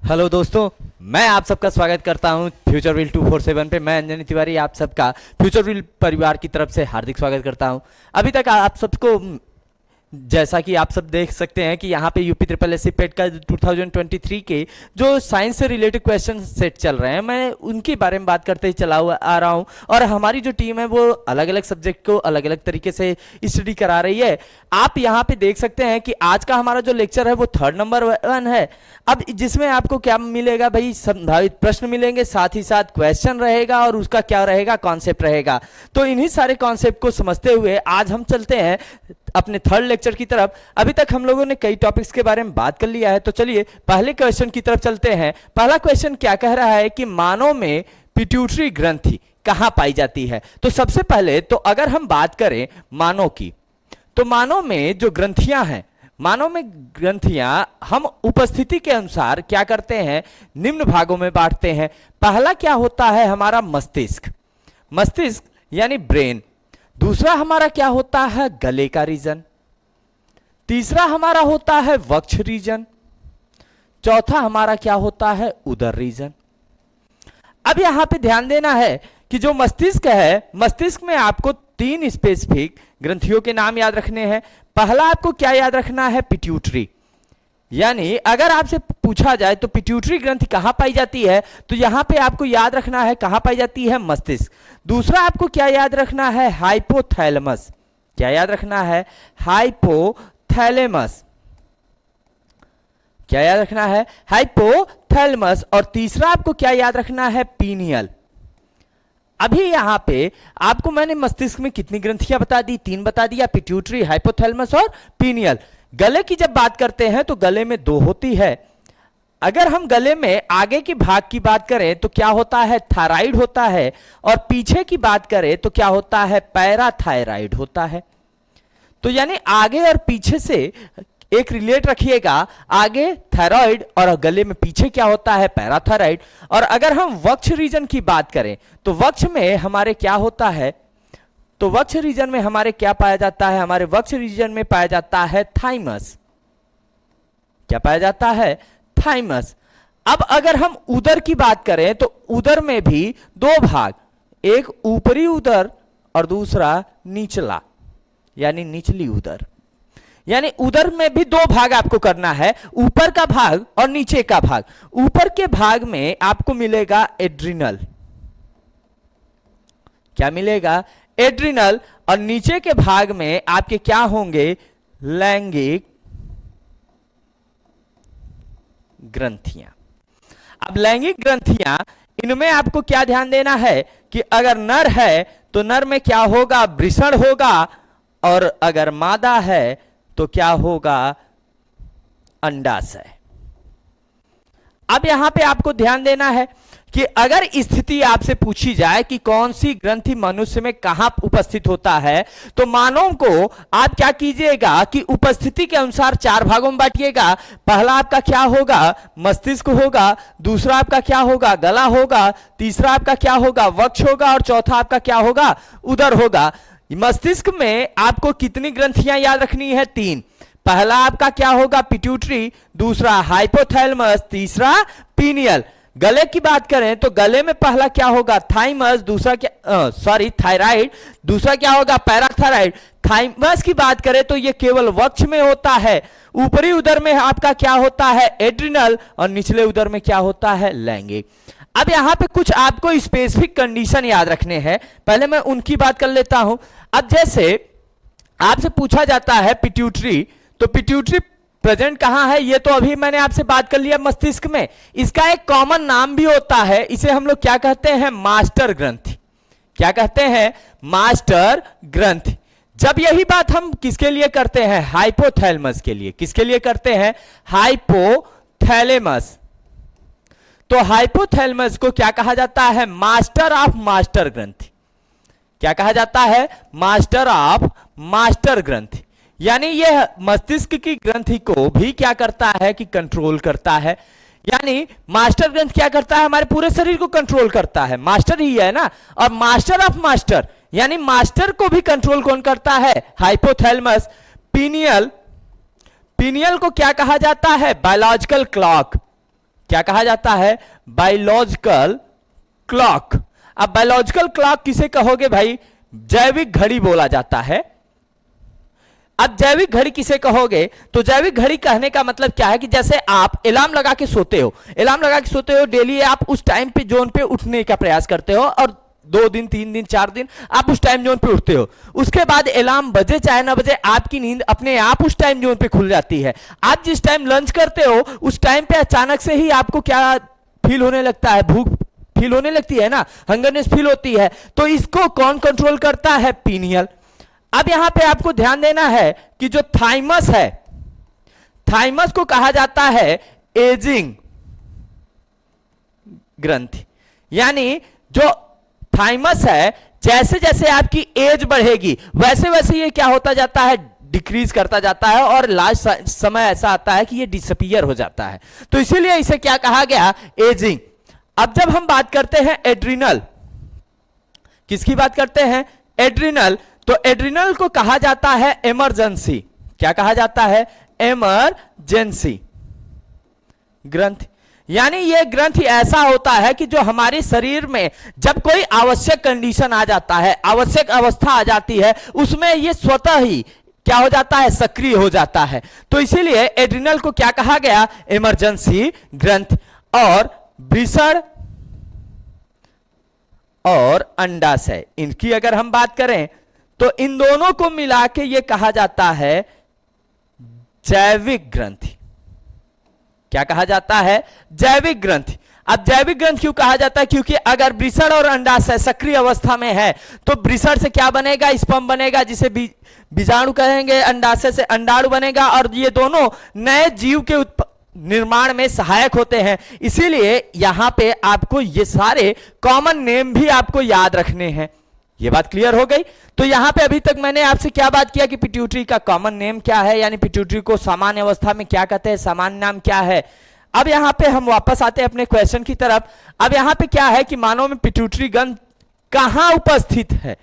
Hello दोस्तों, मैं आप सबका स्वागत करता हूं फ्यूचर व्हील 247 पे। मैं अंजनी तिवारी आप सबका फ्यूचर व्हील परिवार की तरफ से हार्दिक स्वागत करता हूं। अभी तक आप सबको, जैसा कि आप सब देख सकते हैं कि यहाँ पे यूपी ट्रिपल एस सी पेट का 2023 के जो साइंस से रिलेटेड क्वेश्चन सेट चल रहे हैं, मैं उनके बारे में बात करते ही चला हुआ आ रहा हूँ। और हमारी जो टीम है वो अलग अलग सब्जेक्ट को अलग अलग तरीके से स्टडी करा रही है। आप यहाँ पे देख सकते हैं कि आज का हमारा जो लेक्चर है वो 3rd नंबर 1 है। अब जिसमें आपको क्या मिलेगा भाई, संभावित प्रश्न मिलेंगे, साथ ही साथ क्वेश्चन रहेगा और उसका क्या रहेगा, कॉन्सेप्ट रहेगा। तो इन्हीं सारे कॉन्सेप्ट को समझते हुए आज हम चलते हैं अपने 3rd लेक्चर की तरफ। अभी तक हम लोगों ने कई टॉपिक्स के बारे में बात कर लिया है, तो चलिए पहले क्वेश्चन की तरफ चलते हैं। पहला क्वेश्चन क्या कह रहा है कि मानव में पिट्यूटरी ग्रंथि कहां पाई जाती है। तो सबसे पहले तो अगर हम बात करें मानव की, तो मानव में जो ग्रंथियां हैं, मानव में ग्रंथियां हम उपस्थिति के अनुसार क्या करते हैं, निम्न भागों में बांटते हैं। पहला क्या होता है हमारा मस्तिष्क, मस्तिष्क यानी ब्रेन। दूसरा हमारा क्या होता है, गले का रीजन। तीसरा हमारा होता है वक्ष रीजन। चौथा हमारा क्या होता है, उदर रीजन। अब यहां पे ध्यान देना है कि जो मस्तिष्क है, मस्तिष्क में आपको 3 स्पेसिफिक ग्रंथियों के नाम याद रखने हैं। पहला आपको क्या याद रखना है, पिट्यूटरी। यानी अगर आपसे पूछा जाए तो पिट्यूटरी ग्रंथि कहां पाई जाती है, तो यहां पे आपको याद रखना है कहां पाई जाती है, मस्तिष्क। दूसरा आपको क्या याद रखना है, हाइपोथैलेमस। क्या याद रखना है, हाइपोथैलेमस। क्या याद रखना है, हाइपोथैलेमस। और तीसरा आपको क्या याद रखना है, पीनियल। अभी यहां पे आपको मैंने मस्तिष्क में कितनी ग्रंथियां बता दी, 3 बता दिया, पिट्यूटरी, हाइपोथैलेमस और पीनियल। गले की जब बात करते हैं तो गले में 2 होती है। अगर हम गले में आगे के भाग की बात करें तो क्या होता है, थायराइड होता है। और पीछे की बात करें तो क्या होता है, पैराथायराइड होता है। तो यानी आगे और पीछे से एक रिलेट रखिएगा, आगे थायराइड और गले में पीछे क्या होता है, पैराथायराइड। और अगर हम वक्ष रीजन की बात करें तो वक्ष में हमारे क्या होता है, तो वक्ष रीजन में हमारे क्या पाया जाता है, हमारे वक्ष रीजन में पाया जाता है थाइमस। क्या पाया जाता है, थाइमस। अब अगर हम उदर की बात करें तो उदर में भी 2 भाग, एक ऊपरी उदर और दूसरा निचला यानी निचली उदर। यानी उदर में भी 2 भाग आपको करना है, ऊपर का भाग और नीचे का भाग। ऊपर के भाग में आपको मिलेगा एड्रिनल। क्या मिलेगा, एड्रिनल। और नीचे के भाग में आपके क्या होंगे, लैंगिक ग्रंथियां। अब लैंगिक ग्रंथियां, इनमें आपको क्या ध्यान देना है कि अगर नर है तो नर में क्या होगा, वृषण होगा। और अगर मादा है तो क्या होगा, अंडाशय। अब यहां पे आपको ध्यान देना है कि अगर स्थिति आपसे पूछी जाए कि कौन सी ग्रंथि मनुष्य में कहां उपस्थित होता है, तो मानव को आप क्या कीजिएगा कि उपस्थिति के अनुसार 4 भागों में बांटिएगा। पहला आपका क्या होगा, मस्तिष्क होगा। दूसरा आपका क्या होगा, गला होगा। तीसरा आपका क्या होगा, वक्ष होगा। और चौथा आपका क्या होगा, उदर होगा। मस्तिष्क में आपको कितनी ग्रंथियां याद रखनी है, 3। पहला आपका क्या होगा, पिट्यूटरी। दूसरा हाइपोथैलेमस। तीसरा पीनियल। गले की बात करें तो गले में पहला क्या होगा, थाइमस। दूसरा क्या, थायराइड। दूसरा क्या होगा, पैराथायराइड। थाइमस की बात करें तो यह केवल वक्ष में होता है। ऊपरी उदर में आपका क्या होता है, एड्रिनल। और निचले उदर में क्या होता है, लैंगिक। अब यहां पे कुछ आपको स्पेसिफिक कंडीशन याद रखने हैं, पहले मैं उनकी बात कर लेता हूं। अब जैसे आपसे पूछा जाता है पिट्यूटरी, तो पिट्यूटरी प्रेजेंट कहां है, ये तो अभी मैंने आपसे बात कर लिया, मस्तिष्क में। इसका एक कॉमन नाम भी होता है, इसे हम लोग क्या कहते हैं, मास्टर ग्रंथि। क्या कहते हैं, मास्टर ग्रंथि। जब यही बात हम किसके लिए करते हैं, हाइपोथैलेमस के लिए। किसके लिए करते हैं, हाइपोथैलेमस। तो हाइपोथैलेमस को क्या कहा जाता है, मास्टर ऑफ मास्टर ग्रंथि। क्या कहा जाता है, मास्टर ऑफ मास्टर ग्रंथि। यानी यह मस्तिष्क की ग्रंथि को भी क्या करता है कि कंट्रोल करता है। यानी मास्टर ग्रंथि क्या करता है, हमारे पूरे शरीर को कंट्रोल करता है, मास्टर ही है ना। और मास्टर ऑफ मास्टर यानी मास्टर को भी कंट्रोल कौन करता है, हाइपोथैलेमस। पीनियल, पीनियल को क्या कहा जाता है, बायोलॉजिकल क्लॉक। क्या कहा जाता है? Biological clock. अब बायोलॉजिकल क्लॉक किसे कहोगे भाई? जैविक घड़ी बोला जाता है। अब जैविक घड़ी किसे कहोगे? तो जैविक घड़ी कहने का मतलब क्या है कि जैसे आप अलार्म लगा के सोते हो, अलार्म लगा के सोते हो डेली, आप उस टाइम पे जोन पे उठने का प्रयास करते हो और 2 दिन 3 दिन 4 दिन आप उस टाइम जोन पे उठते हो, उसके बाद अलार्म बजे चाहे ना बजे आपकी नींद अपने आप उस टाइम जोन पे खुल जाती है। आप जिस टाइम लंच करते हो उस टाइम पे अचानक से ही आपको क्या फील होने लगता है? भूख फील होने लगती है ना, हंगरनेस फील होती है। तो इसको कौन कंट्रोल करता है? पीनियल। अब यहां पे आपको ध्यान देना है कि जो थाइमस है, थाइमस को कहा जाता है एजिंग ग्रंथि। यानी जो थाइमस है, जैसे जैसे आपकी एज बढ़ेगी वैसे वैसे ये क्या होता जाता है? डिक्रीज करता जाता है और लास्ट समय ऐसा आता है कि ये डिसअपीयर हो जाता है। तो इसीलिए इसे क्या कहा गया? एजिंग। अब जब हम बात करते हैं एड्रिनल, किसकी बात करते हैं? एड्रिनल। तो एड्रिनल को कहा जाता है इमरजेंसी। क्या कहा जाता है? इमरजेंसी ग्रंथि। यानी यह ग्रंथि ऐसा होता है कि जो हमारे शरीर में जब कोई आवश्यक कंडीशन आ जाता है, आवश्यक अवस्था आ जाती है, उसमें यह स्वतः ही क्या हो जाता है? सक्रिय हो जाता है। तो इसीलिए एड्रिनल को क्या कहा गया? इमरजेंसी ग्रंथि। और वृषण और अंडाशय, इनकी अगर हम बात करें तो इन दोनों को मिला के यह कहा जाता है जैविक ग्रंथि। क्या कहा जाता है? जैविक ग्रंथि। अब जैविक ग्रंथि क्यों कहा जाता है? क्योंकि अगर वृषण और अंडाशय सक्रिय अवस्था में है तो वृषण से क्या बनेगा? स्पर्म बनेगा, जिसे बीजाणु कहेंगे। अंडाशय से अंडाणु बनेगा और ये दोनों नए जीव के निर्माण में सहायक होते हैं। इसीलिए यहां पे आपको ये सारे कॉमन नेम भी आपको याद रखने हैं। ये बात क्लियर हो गई? तो यहां पे अभी तक मैंने आपसे क्या बात किया कि पिट्यूटरी का कॉमन नेम क्या है, यानी पिट्यूटरी को सामान्य अवस्था में क्या कहते हैं, सामान्य नाम क्या है। अब यहां पे हम वापस आते हैं अपने क्वेश्चन की तरफ। अब यहां पे क्या है कि मानव में पिट्यूटरी ग्रंथि कहां उपस्थित है?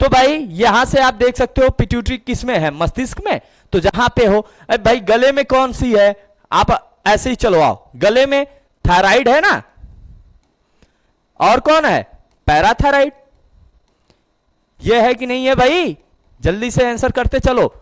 तो भाई यहां से आप देख सकते हो पिट्यूटरी किस में है? मस्तिष्क में। तो जहां पे हो, अरे भाई गले में कौन सी है? आप ऐसे ही चलो आओ, गले में थायराइड है ना, और कौन है? पैराथायराइड। ये है कि नहीं है भाई? जल्दी से आंसर करते चलो।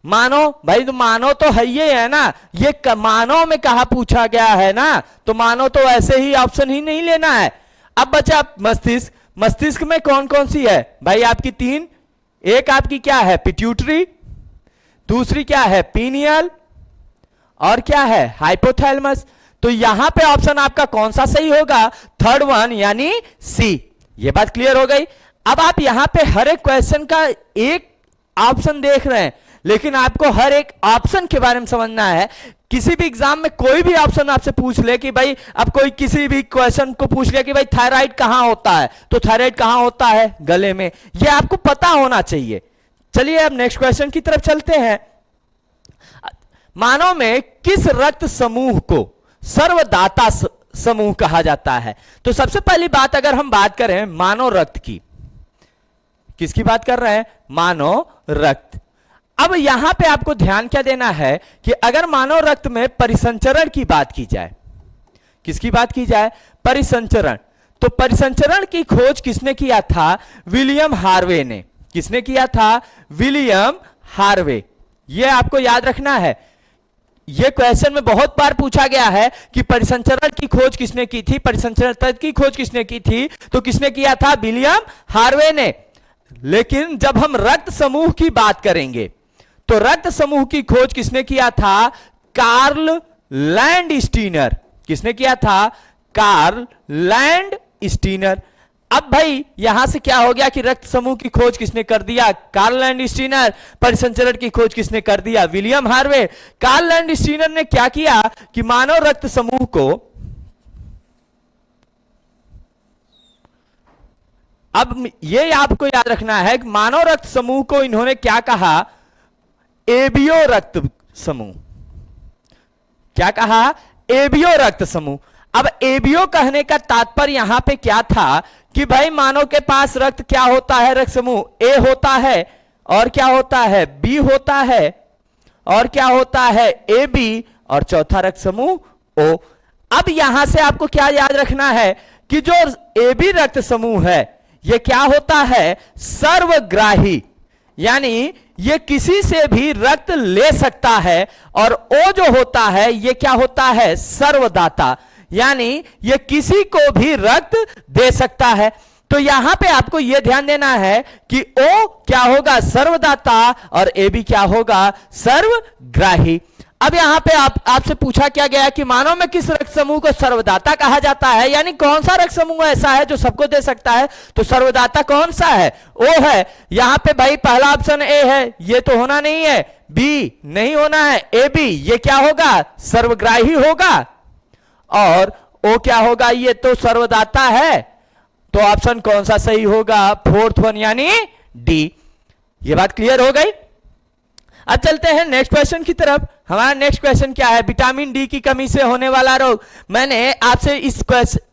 मानो भाई, तो मानो तो है ये है ना, ये मानो में कहा पूछा गया है ना, तो मानो तो ऐसे ही ऑप्शन ही नहीं लेना है। अब बचा मस्तिष्क। मस्तिष्क में कौन कौन सी है भाई? आपकी 3। एक आपकी क्या है? पिट्यूटरी। दूसरी क्या है? पीनियल। और क्या है? हाइपोथैलेमस। तो यहां पे ऑप्शन आपका कौन सा सही होगा? थर्ड वन, यानी सी। ये बात क्लियर हो गई? अब आप यहां पे हर एक क्वेश्चन का एक ऑप्शन देख रहे हैं, लेकिन आपको हर एक ऑप्शन के बारे में समझना है। किसी भी एग्जाम में कोई भी ऑप्शन आपसे पूछ ले कि भाई, अब कोई किसी भी क्वेश्चन को पूछ ले कि भाई थायराइड कहां होता है, तो थायराइड कहां होता है? गले में। यह आपको पता होना चाहिए। चलिए अब नेक्स्ट क्वेश्चन की तरफ चलते हैं। मानव में किस रक्त समूह को सर्वदाता समूह कहा जाता है? तो सबसे पहली बात अगर हम बात करें मानव रक्त की, किसकी बात कर रहे हैं? मानव रक्त। अब यहां पे आपको ध्यान क्या देना है कि अगर मानव रक्त में परिसंचरण की बात की जाए, किसकी बात की जाए? परिसंचरण। तो परिसंचरण की खोज किसने किया था? विलियम हार्वे ने। किसने किया था? William Harvey. यह आपको याद रखना है। यह क्वेश्चन में बहुत बार पूछा गया है कि परिसंचरण की खोज किसने की थी, परिसंचरण तत्व की खोज किसने की थी? तो किसने किया था? विलियम हार्वे ने। लेकिन जब हम रक्त समूह की बात करेंगे तो रक्त समूह की खोज किसने किया था? Karl Landsteiner. किसने किया था? Karl Landsteiner. अब भाई यहां से क्या हो गया कि रक्त समूह की खोज किसने कर दिया? Karl Landsteiner. परिसंचरण की खोज किसने कर दिया? William Harvey. कार्ल लैंडस्टीनर ने क्या किया कि मानव रक्त समूह को, अब ये आपको याद रखना है कि मानव रक्त समूह को इन्होंने क्या कहा? एबियो रक्त समूह। क्या कहा? एबियो रक्त समूह। अब एबियो कहने का तात्पर्य यहां पे क्या था कि भाई मानव के पास रक्त क्या होता है? रक्त समूह ए होता है, और क्या होता है? बी होता है, और क्या होता है? ए बी, और चौथा रक्त समूह ओ। अब यहां से आपको क्या याद रखना है कि जो AB रक्त समूह है यह क्या होता है, सर्वग्राही, यानी ये किसी से भी रक्त ले सकता है। और O जो होता है ये क्या होता है, सर्वदाता, यानी ये किसी को भी रक्त दे सकता है। तो यहां पे आपको यह ध्यान देना है कि O क्या होगा, सर्वदाता, और AB क्या होगा, सर्वग्राही। अब यहां पे आपसे पूछा क्या गया कि मानव में किस रक्त समूह को सर्वदाता कहा जाता है, यानी कौन सा रक्त समूह ऐसा है जो सबको दे सकता है। तो सर्वदाता कौन सा है, O है। यहां पे भाई पहला ऑप्शन A है, ये तो होना नहीं है, B नहीं होना है, AB ये क्या होगा, सर्वग्राही होगा, और O क्या होगा, ये तो सर्वदाता है। तो ऑप्शन कौन सा सही होगा, फोर्थ वन यानी D। ये बात क्लियर हो गई। अब चलते हैं नेक्स्ट क्वेश्चन की तरफ। हमारा नेक्स्ट क्वेश्चन क्या है, विटामिन डी की कमी से होने वाला रोग। मैंने आपसे इस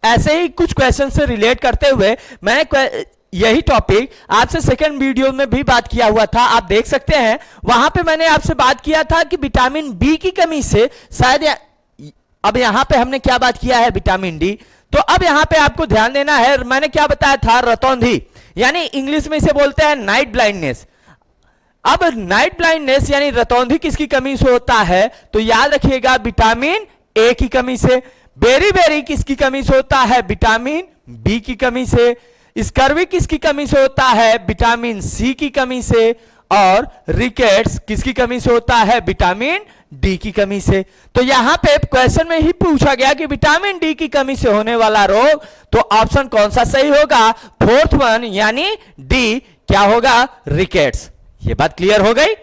ऐसे ही कुछ क्वेश्चन से रिलेट करते हुए मैंने यही टॉपिक आपसे सेकंड वीडियो में भी बात किया हुआ था, आप देख सकते हैं। वहां पे मैंने आपसे बात किया था कि विटामिन बी की कमी से शायद अब यहां पे हमने क्या बात किया है, विटामिन डी। तो अब यहां पे आपको ध्यान देना है, मैंने क्या बताया था, रतौंधी, यानी इंग्लिश में इसे बोलते हैं नाइट ब्लाइंडनेस। अब नाइट ब्लाइंडनेस यानी रतौंधी किसकी कमी से होता है, तो याद रखिएगा विटामिन ए की कमी से। बेरी किसकी कमी से होता है, विटामिन बी की कमी से। स्कर्वी किसकी कमी से होता है, विटामिन सी की कमी से। और रिकेट्स किसकी कमी से होता है, विटामिन डी की कमी से। तो यहां पे क्वेश्चन में ही पूछा गया कि विटामिन डी की कमी से होने वाला रोग, तो ऑप्शन कौन सा सही होगा, फोर्थ वन यानी डी, क्या होगा, रिकेट्स। ये बात क्लियर हो गई।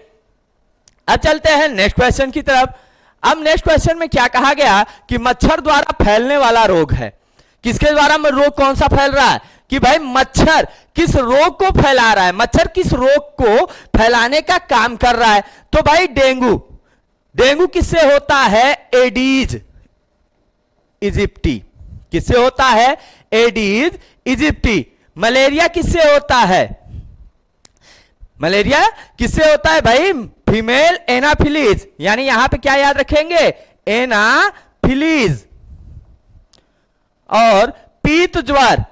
अब चलते हैं नेक्स्ट क्वेश्चन की तरफ। अब नेक्स्ट क्वेश्चन में क्या कहा गया कि मच्छर द्वारा फैलने वाला रोग है। किसके द्वारा रोग कौन सा फैल रहा है, कि भाई मच्छर किस रोग को फैला रहा है, मच्छर किस रोग को फैलाने का काम कर रहा है। तो भाई डेंगू किससे होता है, एडीज इजिप्टी, किससे होता है, एडीज इजिप्टी। मलेरिया किससे होता है, मलेरिया किससे होता है भाई, फीमेल एनाफिलीज, यानी यहां पे क्या याद रखेंगे, एनाफिलीज। और पीत ज्वर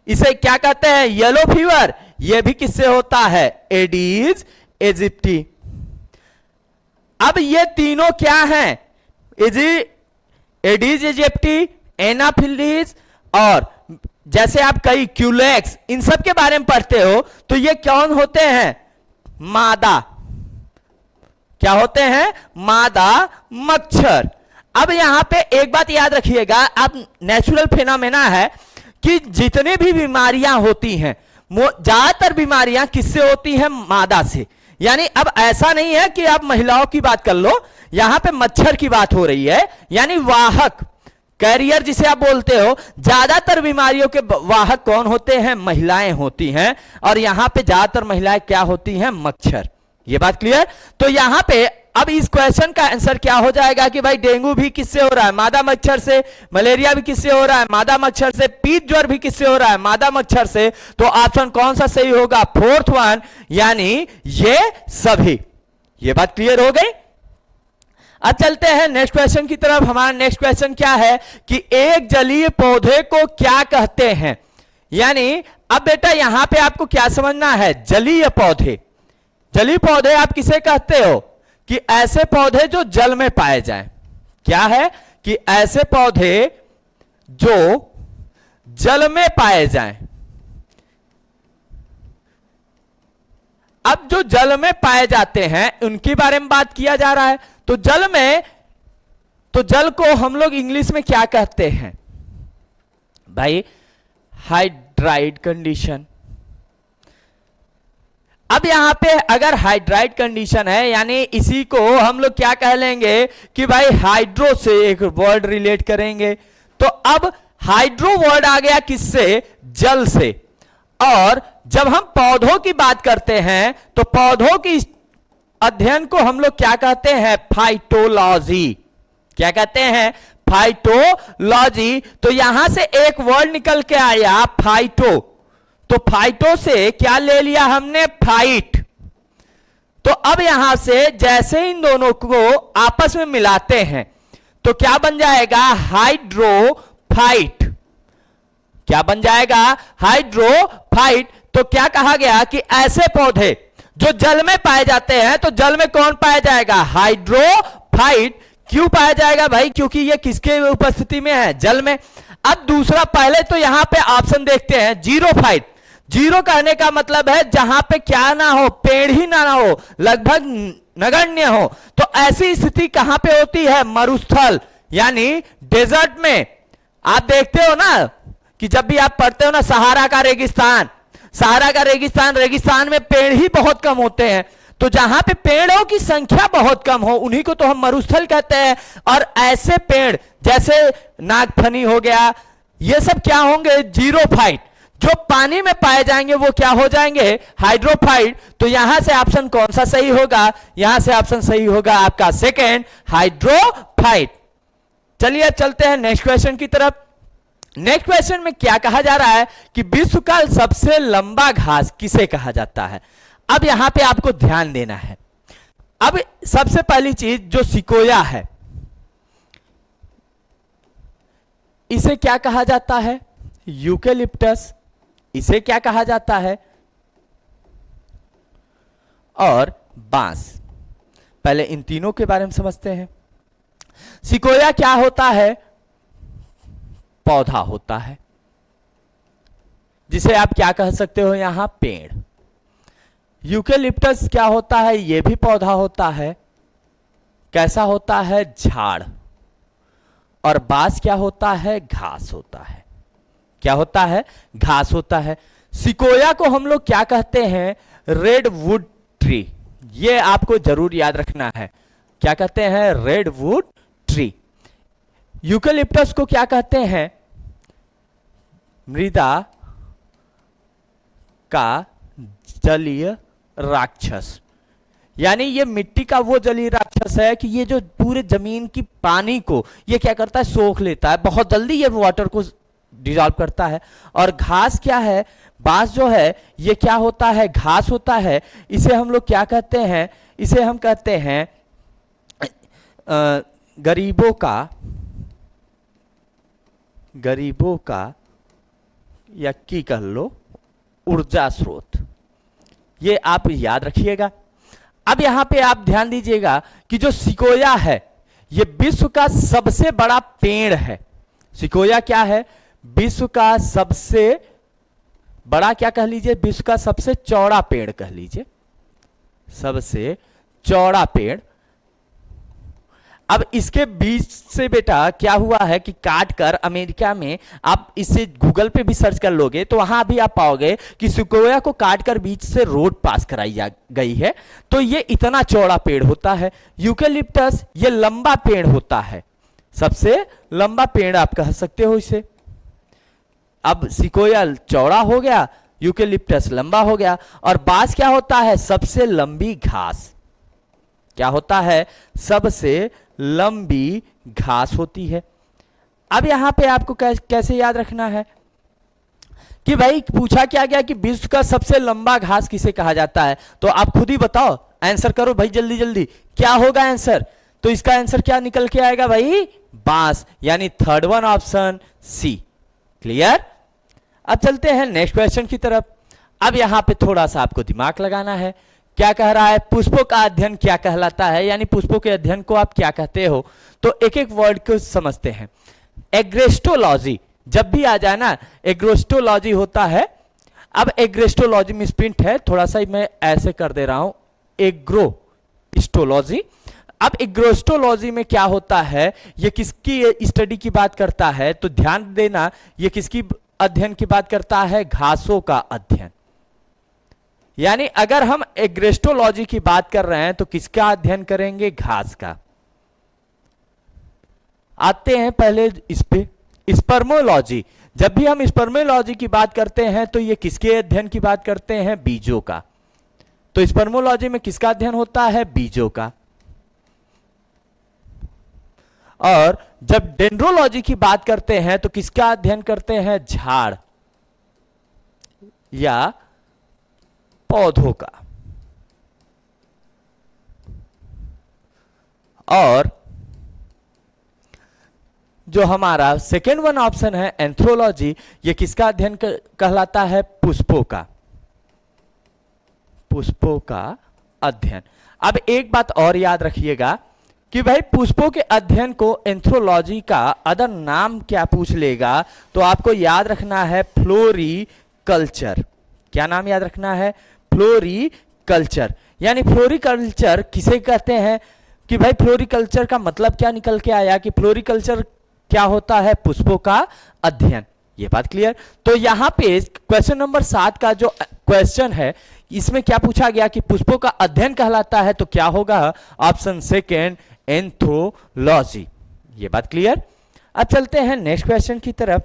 इसे क्या कहते हैं, येलो फीवर, यह भी किससे होता है, एडीज इजिप्टी। अब ये तीनों क्या हैं, एडीज इजिप्टी, एनाफिलीज, और जैसे आप कई क्यूलेक्स, इन सब के बारे में पढ़ते हो, तो ये कौन होते हैं, मादा, क्या होते हैं, मादा मच्छर। अब यहां पे एक बात याद रखिएगा, आप नेचुरल फिनोमेना है कि जितनी भी बीमारियां होती हैं, ज्यादातर बीमारियां किससे होती हैं, मादा से। यानी अब ऐसा नहीं है कि आप महिलाओं की बात कर लो, यहां पे मच्छर की बात हो रही है, यानी वाहक, कैरियर जिसे आप बोलते हो। ज्यादातर बीमारियों के वाहक कौन होते हैं, महिलाएं होती हैं, और यहां पे ज्यादातर महिलाएं क्या होती हैं, मच्छर। ये बात क्लियर। तो यहां पे अब इस क्वेश्चन का आंसर क्या हो जाएगा कि भाई डेंगू भी किससे हो रहा है, मादा मच्छर से। मलेरिया भी किससे हो रहा है, मादा मच्छर से। पीत ज्वर भी किससे हो रहा है, मादा मच्छर से। तो ऑप्शन कौन सा सही होगा, फोर्थ वन यानी ये सभी। ये बात क्लियर हो गई। अब चलते हैं नेक्स्ट क्वेश्चन की तरफ। हमारा नेक्स्ट क्वेश्चन क्या है कि एक जलीय पौधे को क्या कहते हैं। यानी अब बेटा यहां पे आपको क्या समझना है, जलीय पौधे, जलीय पौधे आप किसे कहते हो, कि ऐसे पौधे जो जल में पाए जाएं। क्या है कि ऐसे पौधे जो जल में पाए जाएं। अब जो जल में पाए जाते हैं उनके बारे में बात किया जा रहा है। तो जल में, तो जल को हम लोग इंग्लिश में क्या कहते हैं भाई, हाइड्राइड कंडीशन। अब यहां पे अगर हाइड्राइड कंडीशन है, यानी इसी को हम लोग क्या कह लेंगे कि भाई हाइड्रो से एक वर्ड रिलेट करेंगे। तो अब हाइड्रो वर्ड आ गया किससे, जल से। और जब हम पौधों की बात करते हैं तो पौधों की अध्ययन को हम लोग क्या कहते हैं, फाइटोलॉजी। क्या कहते हैं, फाइटोलॉजी। तो यहां से एक वर्ड निकल के आया फाइटो, तो फाइटो से क्या ले लिया हमने, फाइट। तो अब यहां से जैसे इन दोनों को आपस में मिलाते हैं तो क्या बन जाएगा? हाइड्रोफाइट। क्या बन जाएगा? हाइड्रोफाइट। तो क्या कहा गया कि ऐसे पौधे जो जल में पाए जाते हैं, तो जल में कौन पाया जाएगा? हाइड्रोफाइट। क्यों पाया जाएगा भाई? क्योंकि ये किसके उपस्थिति में है? जल में। अब दूसरा, पहले तो यहां पे ऑप्शन देखते हैं, जीरोफाइट। जीरो कहने का मतलब है जहां पे क्या ना हो, पेड़ ही ना हो, लगभग नगण्य हो। तो ऐसी स्थिति कहां पे होती है? मरुस्थल यानी डेजर्ट में। आप देखते हो ना कि जब भी आप पढ़ते हो ना सहारा का रेगिस्तान, सहारा का रेगिस्तान, रेगिस्तान में पेड़ ही बहुत कम होते हैं। तो जहां पे पेड़ों की संख्या बहुत कम हो उन्हीं को तो हम मरुस्थल कहते हैं। और ऐसे पेड़ जैसे नागफनी हो गया, ये सब क्या होंगे? जीरोफाइट। जो पानी में पाए जाएंगे वो क्या हो जाएंगे? हाइड्रोफाइट। तो यहां से ऑप्शन कौन सा सही होगा? यहां से ऑप्शन सही होगा आपका सेकेंड, हाइड्रोफाइट। चलिए अब चलते हैं नेक्स्ट क्वेश्चन की तरफ। नेक्स्ट क्वेश्चन में क्या कहा जा रहा है कि विश्व का सबसे लंबा घास किसे कहा जाता है? अब यहां पे आपको ध्यान देना है। अब सबसे पहली चीज, जो सिकोया है, इसे क्या कहा जाता है? यूकेलिप्टस। इसे क्या कहा जाता है? और बांस। पहले इन तीनों के बारे में समझते हैं। सिकोया क्या होता है? पौधा होता है, जिसे आप क्या कह सकते हो यहां? पेड़। यूकेलिप्टस क्या होता है? यह भी पौधा होता है। कैसा होता है? झाड़। और बांस क्या होता है? घास होता है। क्या होता है? घास होता है। सिकोया को हम लोग क्या कहते हैं? Redwood tree. यह आपको जरूर याद रखना है। क्या कहते हैं? Redwood tree. यूकेलिप्टस को क्या कहते हैं? मृदा का जलीय राक्षस। यानी ये मिट्टी का वो जलीय राक्षस है कि ये जो पूरे जमीन की पानी को ये क्या करता है? सोख लेता है, बहुत जल्दी ये वाटर को डिसॉल्व करता है। और घास क्या है? बांस जो है ये क्या होता है? घास होता है। इसे हम लोग क्या कहते हैं? इसे हम कहते हैं गरीबों का या की कह लो ऊर्जा स्रोत। ये आप याद रखिएगा। अब यहां पे आप ध्यान दीजिएगा कि जो सिकोया है ये विश्व का सबसे बड़ा पेड़ है। सिकोया क्या है? विश्व का सबसे बड़ा, क्या कह लीजिए? विश्व का सबसे चौड़ा पेड़ कह लीजिए, सबसे चौड़ा पेड़। अब इसके बीच से बेटा क्या हुआ है कि काट कर अमेरिका में, आप इसे गूगल पे भी सर्च कर लोगे तो वहां भी आप पाओगे कि सिकोया को काट कर बीच से रोड पास कराई गई है। तो ये इतना चौड़ा पेड़ होता है। यूकेलिप्टस ये लंबा पेड़ होता है, सबसे लंबा पेड़ आप कह सकते हो इसे। अब सिकोया चौड़ा हो गया, यूकेलिप्टस लंबा हो गया। और बांस क्या होता है? सबसे लंबी घास। क्या होता है? सबसे लंबी घास होती है। अब यहां पे आपको कैसे याद रखना है कि भाई पूछा क्या गया कि विश्व का सबसे लंबा घास किसे कहा जाता है? तो आप खुद ही बताओ, आंसर करो भाई जल्दी जल्दी। क्या होगा आंसर? तो इसका आंसर क्या निकल के आएगा भाई? बांस, यानी third one, option C. Clear? अब चलते हैं नेक्स्ट क्वेश्चन की तरफ। अब यहां पे थोड़ा सा आपको दिमाग लगाना है। क्या कह रहा है? पुष्पों का अध्ययन क्या कहलाता है, यानी पुष्पों के अध्ययन को आप क्या कहते हो? तो एक एक वर्ड को समझते हैं। एग्रेस्टोलॉजी जब भी आ जाए ना, एग्रेस्टोलॉजी होता है। अब एग्रेस्टोलॉजी में प्रिंट है, थोड़ा सा मैं ऐसे कर दे रहा हूं, एग्रोस्टोलॉजी। अब एग्रोस्टोलॉजी में क्या होता है? ये किसकी स्टडी की बात करता है? तो ध्यान देना, ये किसकी अध्ययन की बात करता है? घासों का अध्ययन। यानी अगर हम एग्रेस्टोलॉजी की बात कर रहे हैं तो किसका अध्ययन करेंगे? घास का। आते हैं पहले इस पे, स्पर्मोलॉजी। जब भी हम स्पर्मोलॉजी की बात करते हैं तो ये किसके अध्ययन की बात करते हैं? बीजों का। तो स्पर्मोलॉजी में किसका अध्ययन होता है? बीजों का। और जब डेंड्रोलॉजी की बात करते हैं तो किसका अध्ययन करते हैं? झाड़ या पौधों का। और जो हमारा सेकेंड वन ऑप्शन है एंथ्रोलॉजी, ये किसका अध्ययन कहलाता है? पुष्पों का, पुष्पों का अध्ययन। अब एक बात और याद रखिएगा कि भाई पुष्पों के अध्ययन को एंथ्रोलॉजी का अदर नाम क्या पूछ लेगा तो आपको याद रखना है फ्लोरीकल्चर। क्या नाम याद रखना है? फ्लोरीकल्चर। यानी फ्लोरीकल्चर किसे कहते हैं कि भाई फ्लोरीकल्चर का मतलब क्या निकल के आया कि फ्लोरीकल्चर क्या होता है? पुष्पों का अध्ययन। ये बात क्लियर? तो यहां पे क्वेश्चन नंबर 7 का जो क्वेश्चन है इसमें क्या पूछा गया कि पुष्पों का अध्ययन कहलाता है, तो क्या होगा? Option second anthropology. ये बात क्लियर? अब चलते हैं नेक्स्ट क्वेश्चन की तरफ।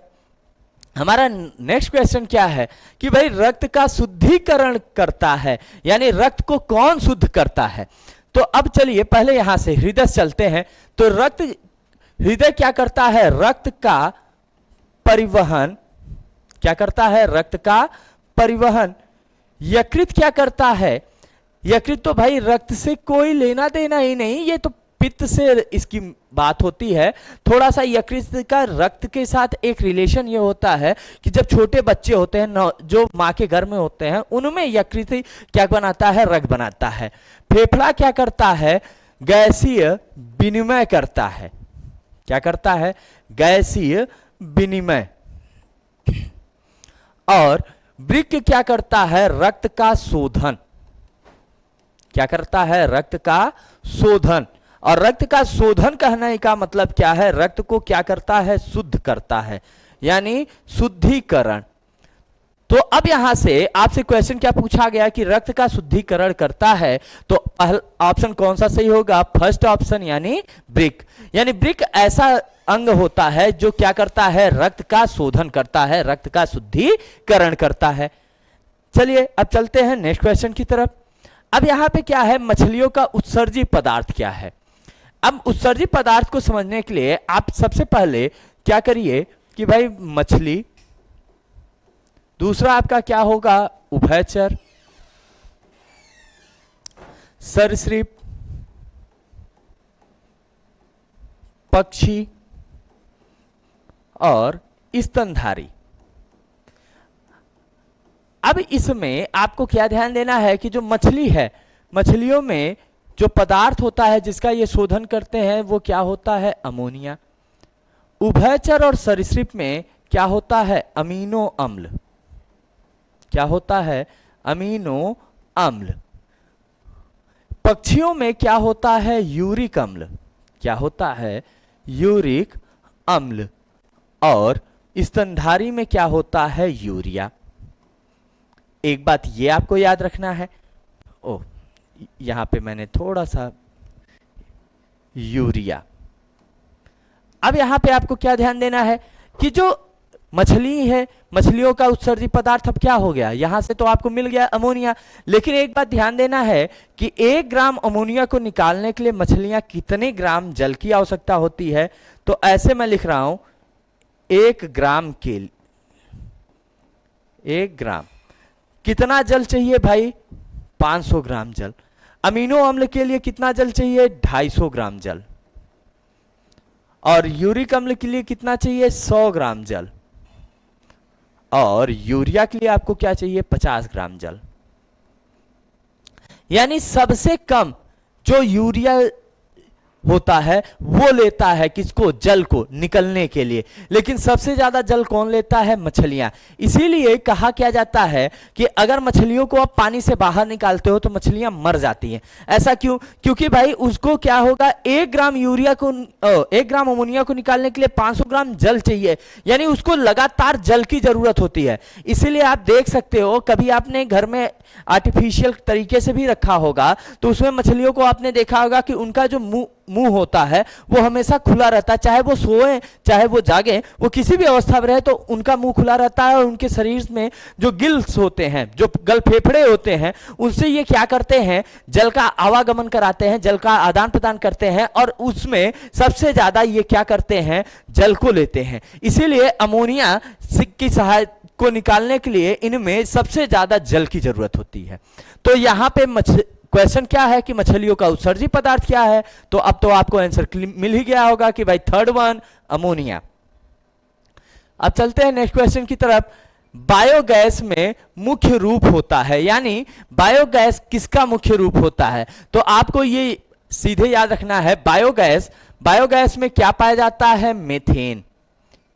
हमारा नेक्स्ट क्वेश्चन क्या है कि भाई रक्त का शुद्धिकरण करता है, यानी रक्त को कौन शुद्ध करता है? तो अब चलिए पहले यहां से हृदय चलते हैं। तो हृदय क्या करता है? रक्त का परिवहन। क्या करता है? रक्त का परिवहन। यकृत क्या करता है? यकृत तो भाई रक्त से कोई लेना देना ही नहीं, ये तो पित्त से इसकी बात होती है। थोड़ा सा यकृत का रक्त के साथ एक रिलेशन ये होता है कि जब छोटे बच्चे होते हैं जो माँ के घर में होते हैं उनमें यकृत क्या बनाता है? रक्त बनाता है। फेफड़ा क्या करता है? गैसीय विनिमय करता है। क्या करता है? गैसीय विनिमय। और वृक्क क्या करता है? रक्त का शोधन। क्या करता है? रक्त का शोधन। और रक्त का शोधन कहने का मतलब क्या है? रक्त को क्या करता है? शुद्ध करता है, यानी शुद्धिकरण। तो अब यहां से आपसे क्वेश्चन क्या पूछा गया कि रक्त का शुद्धिकरण करता है, तो ऑप्शन कौन सा सही होगा? फर्स्ट ऑप्शन यानी वृक्क। यानी वृक्क ऐसा अंग होता है जो क्या करता है? रक्त का शोधन करता है, रक्त का शुद्धिकरण करता है। चलिए अब चलते हैं नेक्स्ट क्वेश्चन की तरफ। अब यहां पे क्या है? मछलियों का उत्सर्जी पदार्थ क्या है? अब उत्सर्जी पदार्थ को समझने के लिए आप सबसे पहले क्या करिए कि भाई मछली, दूसरा आपका क्या होगा? उभयचर, सरीसृप, पक्षी और स्तनधारी। अब इसमें आपको क्या ध्यान देना है कि जो मछली है, मछलियों में जो पदार्थ होता है जिसका ये शोधन करते हैं वो क्या होता है? अमोनिया। उभयचर और सरीसृप में क्या होता है? अमीनो अम्ल। क्या होता है? अमीनो अम्ल। पक्षियों में क्या होता है? यूरिक अम्ल। क्या होता है? यूरिक अम्ल। और स्तनधारी में क्या होता है? यूरिया। एक बात ये आपको याद रखना है, ओ यहां पे मैंने थोड़ा सा यूरिया। अब यहां पे आपको क्या ध्यान देना है कि जो मछली है, मछलियों का उत्सर्जी पदार्थ अब क्या हो गया? यहां से तो आपको मिल गया अमोनिया, लेकिन एक बात ध्यान देना है कि 1 ग्राम अमोनिया को निकालने के लिए मछलियां कितने ग्राम जल की आवश्यकता होती है? तो ऐसे मैं लिख रहा हूं 1 ग्राम के 1 ग्राम कितना जल चाहिए भाई? 500 ग्राम जल। अमीनो अम्ल के लिए कितना जल चाहिए? 250 ग्राम जल। और यूरिक अम्ल के लिए कितना चाहिए? 100 ग्राम जल। और यूरिया के लिए आपको क्या चाहिए? 50 ग्राम जल। यानी सबसे कम जो यूरिया होता है वो लेता है किसको? जल को निकलने के लिए। लेकिन सबसे ज्यादा जल कौन लेता है? मछलियां। इसीलिए कहा क्या जाता है कि अगर मछलियों को आप पानी से बाहर निकालते हो तो मछलियां मर जाती हैं। ऐसा क्यों? क्योंकि भाई उसको क्या होगा? 1 ग्राम यूरिया को 1 ग्राम अमोनिया को निकालने के लिए 500 ग्राम जल चाहिए, यानी उसको लगातार जल की जरूरत होती है। इसीलिए आप देख सकते हो कभी आपने घर में आर्टिफिशियल तरीके से भी रखा होगा तो उसमें मछलियों को आपने देखा होगा कि उनका जो मुंह होता है वो हमेशा खुला रहता है, चाहे वो सोए चाहे वो जागे, वो किसी भी अवस्था में रहे तो उनका मुंह खुला रहता है। और उनके शरीर में जो गिल्स होते हैं, जो गल फेफड़े होते हैं, उनसे ये क्या करते हैं? जल का आवागमन कराते हैं, जल का आदान प्रदान करते हैं और उसमें सबसे ज्यादा ये क्या करते हैं? जल को लेते हैं। इसीलिए अमोनिया की सहायता को निकालने के लिए इनमें सबसे ज्यादा जल की जरूरत होती है। तो यहां पे क्वेश्चन क्या है कि मछलियों का उत्सर्जी पदार्थ क्या है, तो अब तो आपको आंसर मिल ही गया होगा कि भाई थर्ड वन अमोनिया। अब चलते हैं नेक्स्ट क्वेश्चन की तरफ। बायोगैस में मुख्य रूप होता है, यानी बायोगैस किसका मुख्य रूप होता है, तो आपको ये सीधे याद रखना है बायोगैस, बायोगैस में क्या पाया जाता है, मीथेन।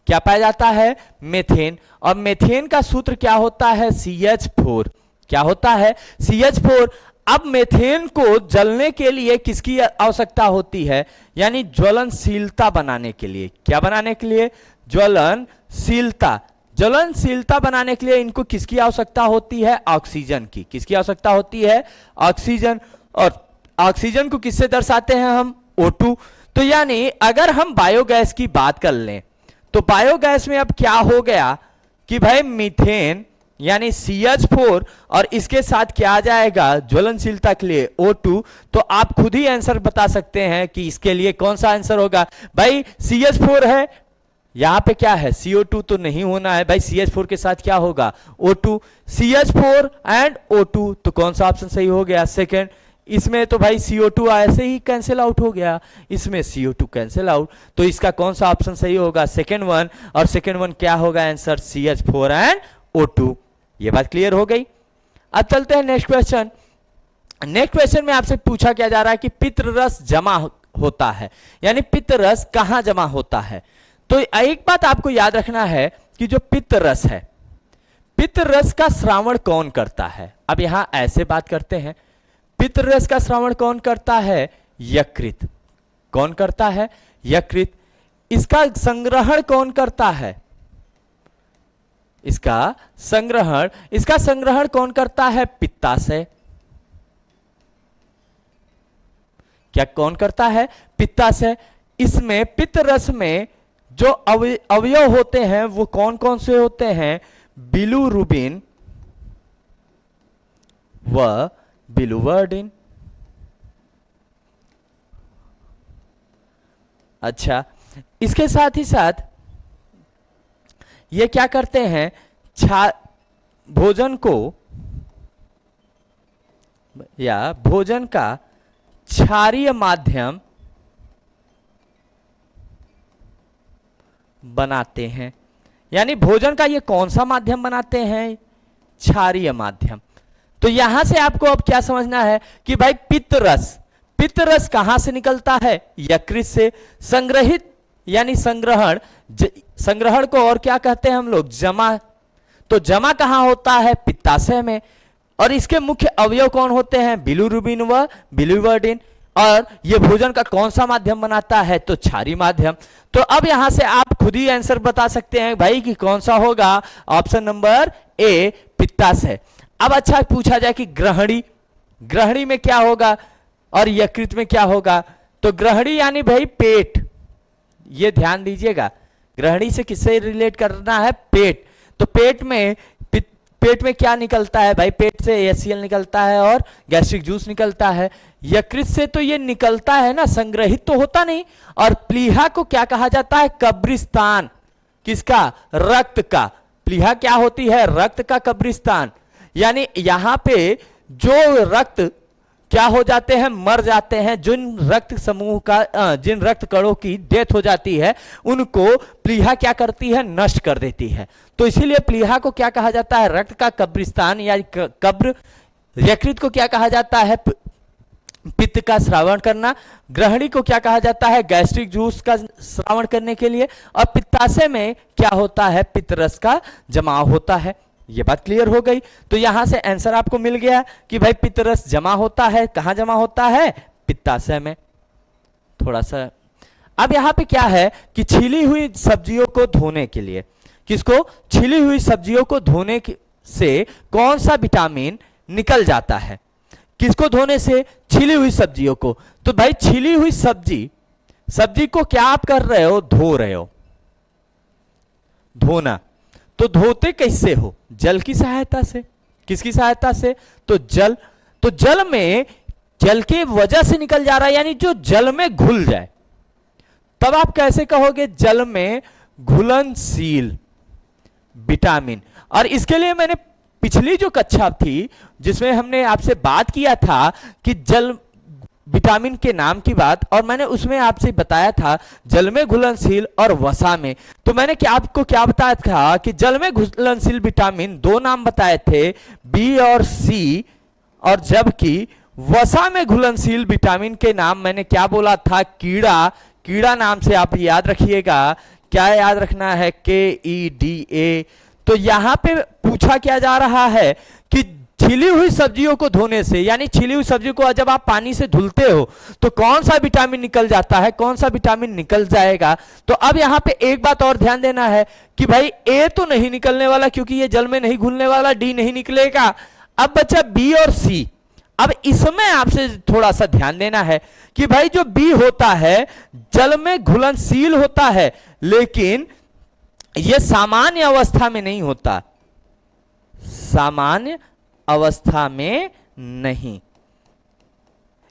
क्या पाया जाता है, मीथेन। और मीथेन का सूत्र क्या होता है, CH4। क्या होता है, CH4। अब मीथेन को जलने के लिए किसकी आवश्यकता होती है, यानी ज्वलनशीलता बनाने के लिए। क्या बनाने के लिए, ज्वलनशीलता। ज्वलनशीलता बनाने के लिए इनको किसकी आवश्यकता होती है, ऑक्सीजन की। किसकी आवश्यकता होती है, ऑक्सीजन। और ऑक्सीजन को किससे दर्शाते हैं हम, O2। तो यानी अगर हम बायोगैस की बात कर लें तो बायोगैस में अब क्या हो गया कि भाई मीथेन यानी CH4 और इसके साथ क्या आ जाएगा, ज्वलनशीलता के लिए O2। तो आप खुद ही आंसर बता सकते हैं कि इसके लिए कौन सा आंसर होगा। भाई CH4 है, यहां पे क्या है, CO2 तो नहीं होना है भाई, CH4 के साथ क्या होगा, O2। CH4 एंड O2, तो कौन सा ऑप्शन सही हो गया, सेकंड। इसमें तो भाई CO2 ऐसे ही कैंसिल आउट हो गया, इसमें CO2 कैंसिल आउट, तो इसका कौन सा ऑप्शन सही होगा, सेकंड वन। और सेकंड वन क्या होगा आंसर, CH4 एंड O2। ये बात क्लियर हो गई। अब चलते हैं नेक्स्ट क्वेश्चन। नेक्स्ट क्वेश्चन में आपसे पूछा क्या जा रहा है कि पित्तरस जमा होता है, यानी पित्तरस कहां जमा होता है। तो एक बात आपको याद रखना है कि जो पित्तरस है, पित्तरस का श्रावण कौन करता है। अब यहां ऐसे बात करते हैं, पित्तरस का श्रावण कौन करता है, यकृत। कौन करता है, यकृत। इसका संग्रहण कौन करता है, इसका संग्रहण कौन करता है, पित्ताशय। क्या कौन करता है, पित्ताशय। इसमें पित्तरस में जो अवयव होते हैं वो कौन कौन से होते हैं, बिलिरुबिन व बिलिवर्डिन। अच्छा, इसके साथ ही साथ ये क्या करते हैं, भोजन को या भोजन का क्षारीय माध्यम बनाते हैं। यानी भोजन का ये कौन सा माध्यम बनाते हैं, क्षारीय माध्यम। तो यहां से आपको अब क्या समझना है कि भाई पित्तरस कहां से निकलता है, यकृत से। संग्रहित यानी संग्रहण को और क्या कहते हैं हम लोग, जमा। तो जमा कहां होता है, पित्ताशय में। और इसके मुख्य अवयव कौन होते हैं, बिलिरुबिन व बिलिवर्डिन। और ये भोजन का कौन सा माध्यम बनाता है, तो क्षारीय माध्यम। तो अब यहां से आप खुद ही आंसर बता सकते हैं भाई कि कौन सा होगा, ऑप्शन नंबर ए, पित्ताशय। अब अच्छा पूछा जाए कि ग्रहणी में क्या होगा और यकृत में क्या होगा। तो ग्रहणी यानी भाई पेट, ये ध्यान दीजिएगा, ग्रहणी से किससे रिलेट करना है, पेट। तो पेट में क्या निकलता है भाई, पेट से HCl निकलता है और गैस्ट्रिक जूस निकलता है। यकृत से तो ये निकलता है ना, संग्रहित तो होता नहीं। और प्लीहा को क्या कहा जाता है, कब्रिस्तान। किसका, रक्त का। प्लीहा क्या होती है, रक्त का कब्रिस्तान। यानी यहां पे जो रक्त क्या हो जाते हैं, मर जाते हैं, जिन रक्त समूह का जिन रक्त कणों की डेथ हो जाती है उनको प्लीहा क्या करती है, नष्ट कर देती है। तो इसीलिए प्लीहा को क्या कहा जाता है, रक्त का कब्रिस्तान या कब्र। यकृत को क्या कहा जाता है, पित्त का श्रावण करना। ग्रहणी को क्या कहा जाता है, गैस्ट्रिक जूस का श्रावण करने के लिए। और पित्ताशय में क्या होता है, पित्तरस का जमाव होता है। ये बात क्लियर हो गई। तो यहां से आंसर आपको मिल गया कि भाई पित्तरस जमा होता है, कहां जमा होता है, पित्ताशय में। थोड़ा सा अब यहां पे क्या है कि छिली हुई सब्जियों को धोने के लिए, किसको, छिली हुई सब्जियों को धोने से कौन सा विटामिन निकल जाता है, किसको धोने से, छिली हुई सब्जियों को। तो भाई छिली हुई सब्जी को क्या आप कर रहे हो, धो रहे हो, धोना। तो धोते कैसे हो, जल की सहायता से। किसकी सहायता से, तो जल में जल के वजह से निकल जा रहा है, यानी जो जल में घुल जाए। तब आप कैसे कहोगे, जल में घुलनशील विटामिन। और इसके लिए मैंने पिछली जो कक्षा थी जिसमें हमने आपसे बात किया था कि जल विटामिन के नाम की बात, और मैंने उसमें आपसे बताया था जल में घुलनशील और वसा में। तो मैंने आपको क्या बताया था कि जल में घुलनशील विटामिन दो नाम बताए थे, बी और सी, और जबकि वसा में घुलनशील विटामिन के नाम मैंने क्या बोला था, कीड़ा। कीड़ा नाम से आप याद रखिएगा, क्या याद रखना है, KEDA। तो यहां पे पूछा क्या जा रहा है कि छिली हुई सब्जियों को धोने से, यानी छिली हुई सब्जी को जब आप पानी से धुलते हो तो कौन सा विटामिन निकल जाता है, कौन सा विटामिन निकल जाएगा। तो अब यहां पे एक बात और ध्यान देना है कि भाई ए तो नहीं निकलने वाला क्योंकि ये जल में नहीं घुलने वाला, डी नहीं निकलेगा। अब बचा बी और सी। अब इसमें आपसे थोड़ा सा ध्यान देना है कि भाई जो बी होता है जल में घुलनशील होता है, लेकिन यह सामान्य अवस्था में नहीं होता, सामान्य अवस्था में नहीं,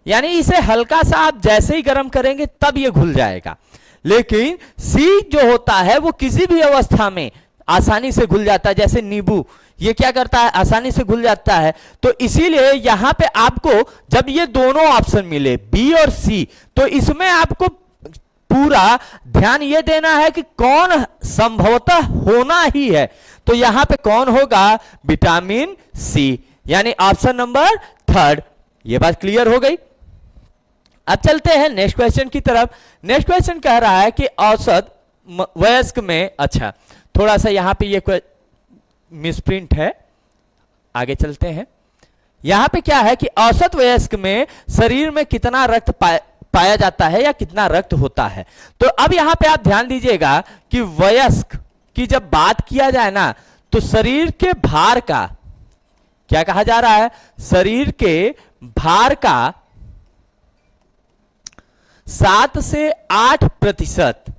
यानी इसे हल्का सा आप जैसे ही गर्म करेंगे तब ये घुल जाएगा। लेकिन सी जो होता है वो किसी भी अवस्था में आसानी से घुल जाता है, जैसे नींबू, ये क्या करता है, आसानी से घुल जाता है। तो इसीलिए यहां पे आपको जब ये दोनों ऑप्शन मिले बी और सी, तो इसमें आपको पूरा ध्यान ये देना है कि कौन संभवतः होना ही है। तो यहां पे कौन होगा, विटामिन सी, यानी ऑप्शन नंबर थर्ड। ये बात क्लियर हो गई। अब चलते हैं नेक्स्ट क्वेश्चन की तरफ। नेक्स्ट क्वेश्चन कह रहा है कि औसत वयस्क में, अच्छा थोड़ा सा यहां पे ये मिसप्रिंट है, आगे चलते हैं। यहां पे क्या है कि औसत वयस्क में शरीर में कितना रक्त पाया जाता है या कितना रक्त होता है। तो अब यहां पे आप ध्यान दीजिएगा कि वयस्क की जब बात किया जाए ना, तो शरीर के भार का क्या कहा जा रहा है, शरीर के भार का 7 से 8%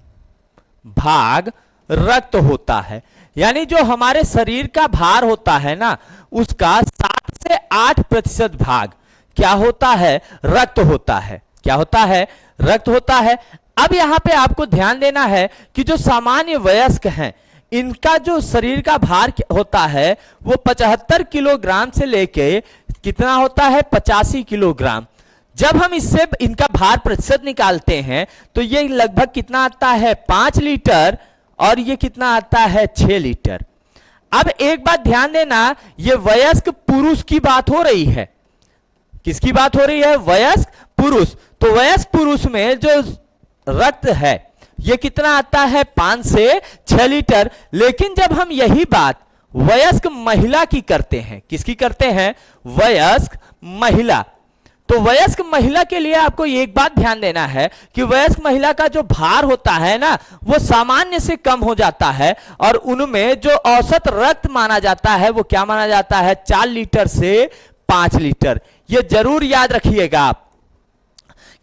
भाग रक्त होता है। यानी जो हमारे शरीर का भार होता है ना, उसका 7 से 8% भाग क्या होता है, रक्त होता है। क्या होता है, रक्त होता है। अब यहां पे आपको ध्यान देना है कि जो सामान्य वयस्क हैं, इनका जो शरीर का भार होता है वो 75 किलोग्राम से लेके कितना होता है, 85 किलोग्राम। जब हम इससे इनका भार प्रतिशत निकालते हैं तो ये लगभग कितना आता है, 5 लीटर, और ये कितना आता है, 6 लीटर। अब एक बात ध्यान देना, ये वयस्क पुरुष की बात हो रही है। किसकी बात हो रही है, वयस्क पुरुष। तो वयस्क पुरुष में जो रक्त है ये कितना आता है, 5 से 6 लीटर। लेकिन जब हम यही बात वयस्क महिला की करते हैं, किसकी करते हैं, वयस्क महिला, तो वयस्क महिला के लिए आपको एक बात ध्यान देना है कि वयस्क महिला का जो भार होता है ना, वो सामान्य से कम हो जाता है, और उनमें जो औसत रक्त माना जाता है वो क्या माना जाता है, 4 लीटर से 5 लीटर। ये जरूर याद रखिएगा आप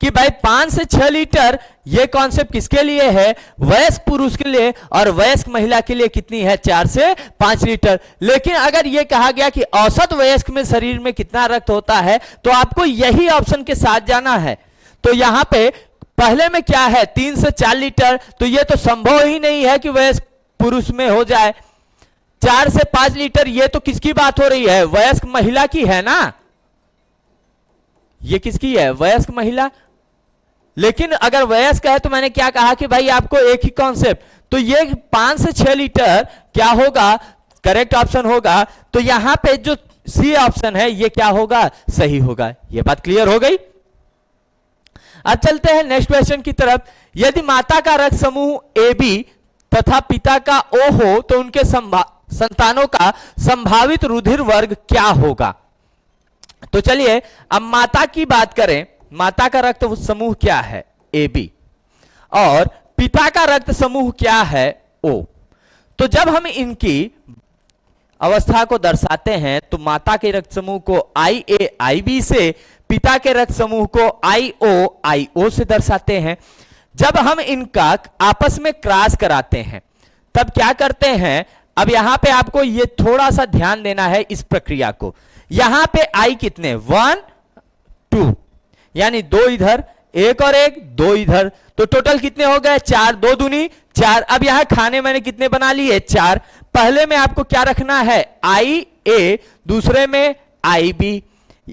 कि भाई 5 से 6 लीटर ये कॉन्सेप्ट किसके लिए है, वयस्क पुरुष के लिए, और वयस्क महिला के लिए कितनी है, 4 से 5 लीटर। लेकिन अगर ये कहा गया कि औसत वयस्क में शरीर में कितना रक्त होता है, तो आपको यही ऑप्शन के साथ जाना है। तो यहां पे पहले में क्या है, 3 से 4 लीटर, तो ये तो संभव ही नहीं है कि वयस्क पुरुष में हो जाए। 4 से 5 लीटर, ये तो किसकी बात हो रही है, वयस्क महिला की है ना, ये किसकी है, वयस्क महिला। लेकिन अगर वयस्क है तो मैंने क्या कहा कि भाई आपको एक ही कॉन्सेप्ट, तो ये 5 से 6 लीटर क्या होगा, करेक्ट ऑप्शन होगा। तो यहां पे जो सी ऑप्शन है ये क्या होगा, सही होगा। ये बात क्लियर हो गई। अब चलते हैं नेक्स्ट क्वेश्चन की तरफ। यदि माता का रक्त समूह AB तथा पिता का O हो तो उनके संतानों का संभावित रुधिर वर्ग क्या होगा। तो चलिए अब माता की बात करें। माता का रक्त समूह क्या है, AB, और पिता का रक्त समूह क्या है, O। तो जब हम इनकी अवस्था को दर्शाते हैं तो माता के रक्त समूह को IA IB से, पिता के रक्त समूह को IO IO से दर्शाते हैं। जब हम इनका आपस में क्रॉस कराते हैं तब क्या करते हैं, अब यहां पे आपको ये थोड़ा सा ध्यान देना है इस प्रक्रिया को। यहां पे I कितने, 1 2, यानी 2 इधर, 1 और 1, 2 इधर, तो टोटल कितने हो गए, 4, 2 दूनी 4। अब यहां खाने मैंने कितने बना लिए, 4। पहले में आपको क्या रखना है, IA, दूसरे में IB।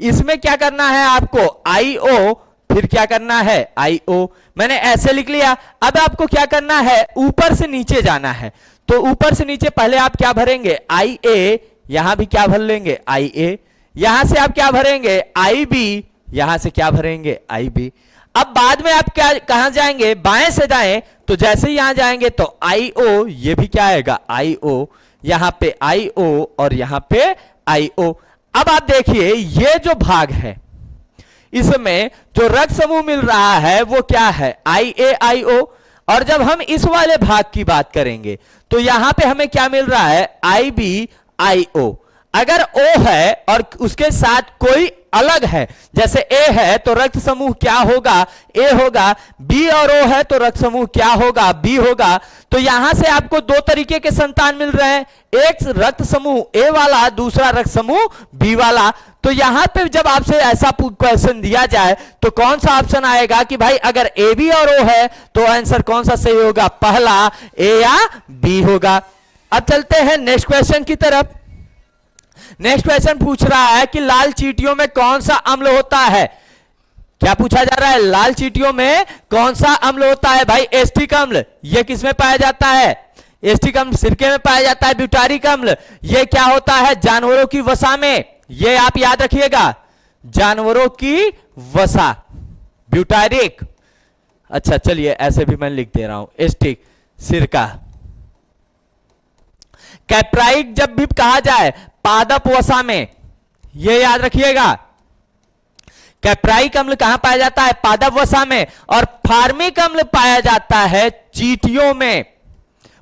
इसमें क्या करना है आपको, IO, फिर क्या करना है IO। मैंने ऐसे लिख लिया। अब आपको क्या करना है, ऊपर से नीचे जाना है। तो ऊपर से नीचे पहले आप क्या भरेंगे, IA, यहां भी क्या भर लेंगे IA, यहां से आप क्या भरेंगे IB, यहां से क्या भरेंगे IB। अब बाद में आप क्या कहां जाएंगे, बाएं से दाएं, तो जैसे ही यहां जाएंगे तो IO, ये भी क्या आएगा IO, यहां पे IO और यहां पे IO। अब आप देखिए ये जो भाग है इसमें जो रक्त समूह मिल रहा है वो क्या है IAIO। और जब हम इस वाले भाग की बात करेंगे तो यहां पे हमें क्या मिल रहा है IBIO। अगर O है और उसके साथ कोई अलग है, जैसे A है तो रक्त समूह क्या होगा, A होगा। B और O है तो रक्त समूह क्या होगा, B होगा। तो यहां से आपको दो तरीके के संतान मिल रहे हैं, एक रक्त समूह A वाला, दूसरा रक्त समूह B वाला। तो यहां पे जब आपसे ऐसा क्वेश्चन दिया जाए तो कौन सा ऑप्शन आएगा कि भाई अगर A B और O है तो आंसर कौन सा सही होगा, पहला A या B होगा। अब चलते हैं नेक्स्ट क्वेश्चन की तरफ। नेक्स्ट क्वेश्चन पूछ रहा है कि लाल चींटियों में कौन सा अम्ल होता है। क्या पूछा जा रहा है, लाल चींटियों में कौन सा अम्ल होता है भाई, एस्टिक अम्ल। यह किसमें पाया जाता है, एस्टिक अम्ल सिरके में पाया जाता है। ब्यूटारिक अम्ल यह क्या होता है, जानवरों की वसा में। यह आप याद रखिएगा, जानवरों की वसा, ब्यूटारिक। अच्छा चलिए ऐसे भी मैं लिख दे रहा हूं, एस्टिक सिरका। कैप्राइक जब भी कहा जाए पादप वसा में, यह याद रखिएगा, कैप्राइक अम्ल कहां पाया जाता है, पादप वसा में। और फार्मिक अम्ल पाया जाता है चींटियों में,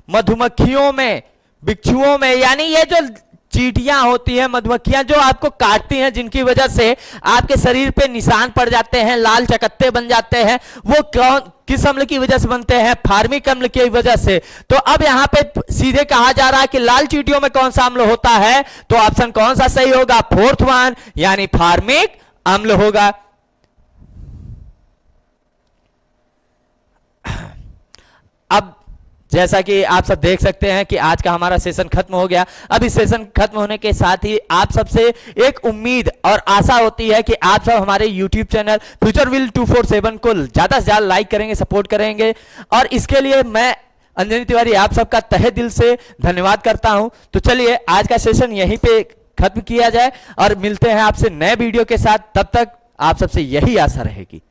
मधुमक्खियों में, बिच्छुओं में। यानी ये जो चींटियां होती हैं, मधुमक्खियां जो आपको काटती हैं, जिनकी वजह से आपके शरीर पे निशान पड़ जाते हैं, लाल चकत्ते बन जाते हैं, वो कौन किस अम्ल की वजह से बनते हैं, फार्मिक अम्ल की वजह से। तो अब यहां पे सीधे कहा जा रहा है कि लाल चींटियों में कौन सा अम्ल होता है, तो ऑप्शन कौन सा सही होगा, फोर्थ वन, यानी फार्मिक अम्ल होगा। अब जैसा कि आप सब देख सकते हैं कि आज का हमारा सेशन खत्म हो गया। अब इस सेशन खत्म होने के साथ ही आप सबसे एक उम्मीद और आशा होती है कि आप सब हमारे YouTube चैनल फ्यूचरविल 247 को ज्यादा से ज्यादा लाइक करेंगे, सपोर्ट करेंगे। और इसके लिए मैं अंजनी तिवारी आप सबका तहे दिल से धन्यवाद करता हूं। तो चलिए आज का सेशन यहीं पे खत्म किया जाए और मिलते हैं आपसे नए वीडियो के साथ। तब तक आप सबसे यही आशा रहेगी।